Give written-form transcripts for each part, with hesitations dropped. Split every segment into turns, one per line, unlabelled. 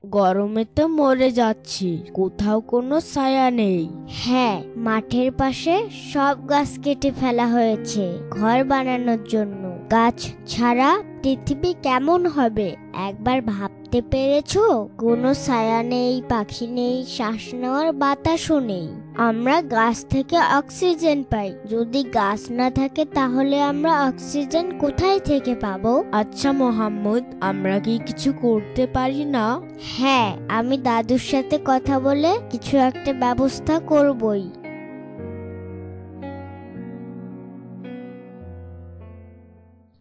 গরমে তো মরে যাচ্ছি, কোথাও কোনো ছায়া নেই।
হ্যাঁ, মাঠের পাশে সব গাছ কেটে ফেলা হয়েছে ঘর বানানোর জন্য। গাছ ছাড়া পৃথিবী কেমন হবে একবার ভাবতে পেরেছো? কোনো ছায়া নেই, পাখি নেই, শ্বাস নেওয়ার বাতাসও নেই। আমরা গাছ থেকে অক্সিজেন পাই, যদি গাছ না থাকে তাহলে আমরা অক্সিজেন কোথায় থেকে পাবো?
আচ্ছা মোহাম্মদ, আমরা কি কিছু করতে পারি না?
হ্যাঁ, আমি দাদুর সাথে কথা বলে কিছু একটা ব্যবস্থা করবই।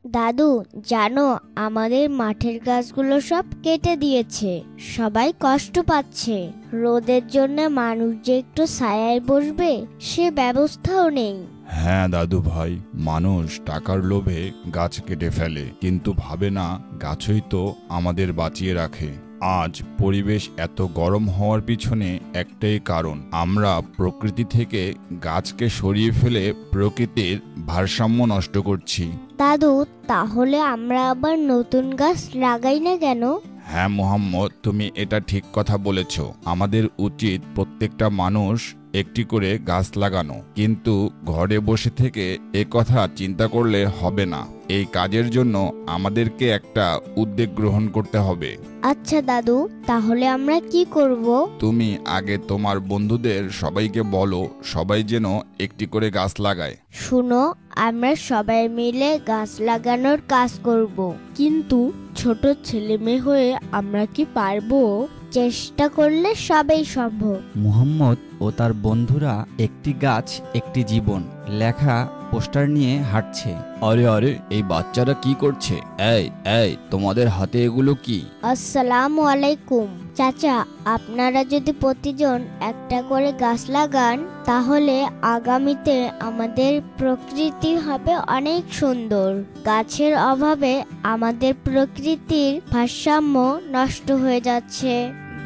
দাদু, জানো আমাদের মাঠের গাছগুলো সব কেটে দিয়েছে, সবাই কষ্ট পাচ্ছে। রোদের জন্য মানুষ যে একটু ছায়ায় বসবে সে ব্যবস্থাও নেই।
হ্যাঁ দাদু ভাই, মানুষ টাকার লোভে গাছ কেটে ফেলে, কিন্তু ভাবে না গাছই তো আমাদের বাঁচিয়ে রাখে। আজ পরিবেশ এত গরম হওয়ার পিছনে একটাই কারণ, আমরা প্রকৃতি থেকে গাছকে সরিয়ে ফেলে প্রকৃতির ভারসাম্য নষ্ট করছি।
দাদু, তাহলে আমরা আবার নতুন গাছ লাগাই না কেন?
হ্যাঁ মোহাম্মদ, তুমি এটা ঠিক কথা বলেছ। আমাদের উচিত প্রত্যেকটা মানুষ একটি করে গাছ লাগানো, কিন্তু ঘরে বসে থেকে এ কথা চিন্তা করলে হবে না। এই কাজের জন্য আমাদেরকে একটা উদ্যোগ গ্রহণ করতে হবে।
আচ্ছা দাদু, তাহলে আমরা কি করব?
তুমি আগে তোমার বন্ধুদের সবাইকে বলো, সবাই যেন একটি করে গাছ লাগায়।
শুনো, আমরা সবাই মিলে গাছ লাগানোর কাজ করব।
কিন্তু ছোট ছেলে মেয়ে হয়ে আমরা কি পারবো?
চেষ্টা করলে সবই সম্ভব।
মুহাম্মদ ও তার বন্ধুরা একটি গাছ একটি জীবন লেখা পোস্টার নিয়ে হাঁটছে।
আরে আরে, এই বাচ্চারা কি করছে? এই এই, তোমাদের হাতে এগুলো কি?
আসসালামু আলাইকুম চাচা, আপনারা যদি প্রতিজন একটা করে গাছ লাগান তাহলে আগামীতে আমাদের প্রকৃতি হবে অনেক সুন্দর। গাছের অভাবে আমাদের প্রকৃতির ভারসাম্য নষ্ট হয়ে যাচ্ছে।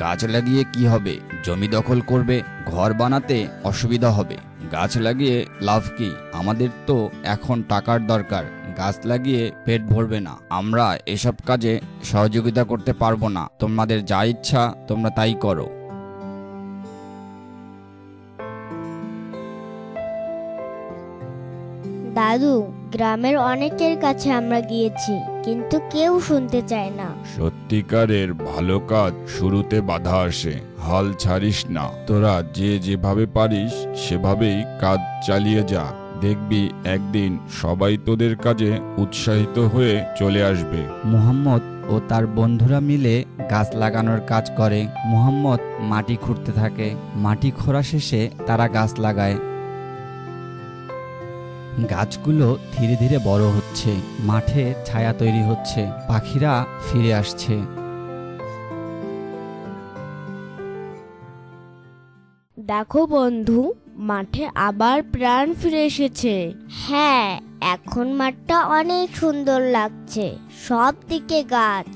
গাছ লাগিয়ে কি হবে? জমি দখল করবে, ঘর বানাতে অসুবিধা হবে। গাছ লাগিয়ে লাভ কি? আমাদের তো এখন টাকার দরকার, গাছ লাগিয়ে পেট ভরবে না। আমরা এসব কাজে সহযোগিতা করতে পারবো না। তোমাদের যা ইচ্ছা তোমরা তাই করো।
দাদু, গ্রামের অনেকের কাছে আমরা গিয়েছি, কিন্তু কেউ শুনতে চায় না।
সত্যিকারের ভালো কাজ শুরুতে বাধা আসে, হাল ছাড়িস না। তোরা যে যেভাবে পারিস সেভাবেই কাজ চালিয়ে যা, দেখবি একদিন সবাই তোদের কাজে উৎসাহিত হয়ে চলে আসবে।
মুহাম্মদ ও তার বন্ধুরা মিলে গাছ লাগানোর কাজ করে। মুহাম্মদ মাটি খুঁড়তে থাকে, মাটি খোঁড়া শেষে তারা গাছ লাগায়। গাছগুলো ধীরে ধীরে বড় হচ্ছে, মাঠে ছায়া তৈরি হচ্ছে, পাখিরা ফিরে আসছে।
দেখো বন্ধু, মাঠে আবার প্রাণ ফিরে এসেছে।
হ্যাঁ, এখন মাঠটা অনেক সুন্দর লাগছে, সব দিকে গাছ।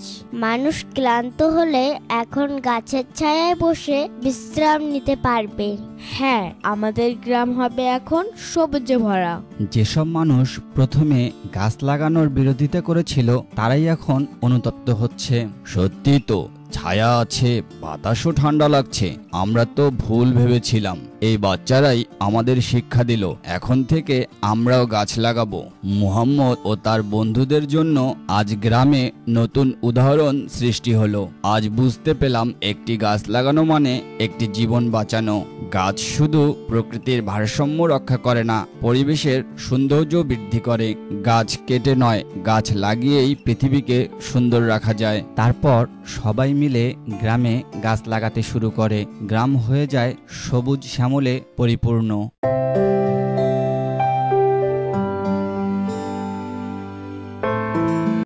মানুষ ক্লান্ত হলে এখন গাছের ছায়ায় বসে বিশ্রাম নিতে পারবে।
হ্যাঁ, আমাদের গ্রাম হবে এখন সবুজে ভরা।
যেসব মানুষ প্রথমে গাছ লাগানোর বিরোধিতা করেছিল তারাই এখন অনুতপ্ত হচ্ছে।
সত্যি তো, ছায়া আছে, বাতাসও ঠান্ডা লাগছে। আমরা তো ভুল ভেবেছিলাম। এই বাচ্চারাই আমাদের শিক্ষা দিল। এখন থেকে আমরাও গাছ লাগাবো। মুহাম্মদ ও তার বন্ধুদের জন্য আজ গ্রামে নতুন উদাহরণ সৃষ্টি হলো। আজ বুঝতে পেলাম একটি গাছ লাগানো মানে একটি জীবন বাঁচানো। গাছ শুধু প্রকৃতির ভারসাম্য রক্ষা করে না, পরিবেশের সৌন্দর্য বৃদ্ধি করে। গাছ কেটে নয়, গাছ লাগিয়েই পৃথিবীকে সুন্দর রাখা যায়।
তারপর সবাই মিলে গ্রামে গাছ লাগাতে শুরু করে। গ্রাম হয়ে যায় সবুজ শ্যামলে পরিপূর্ণ।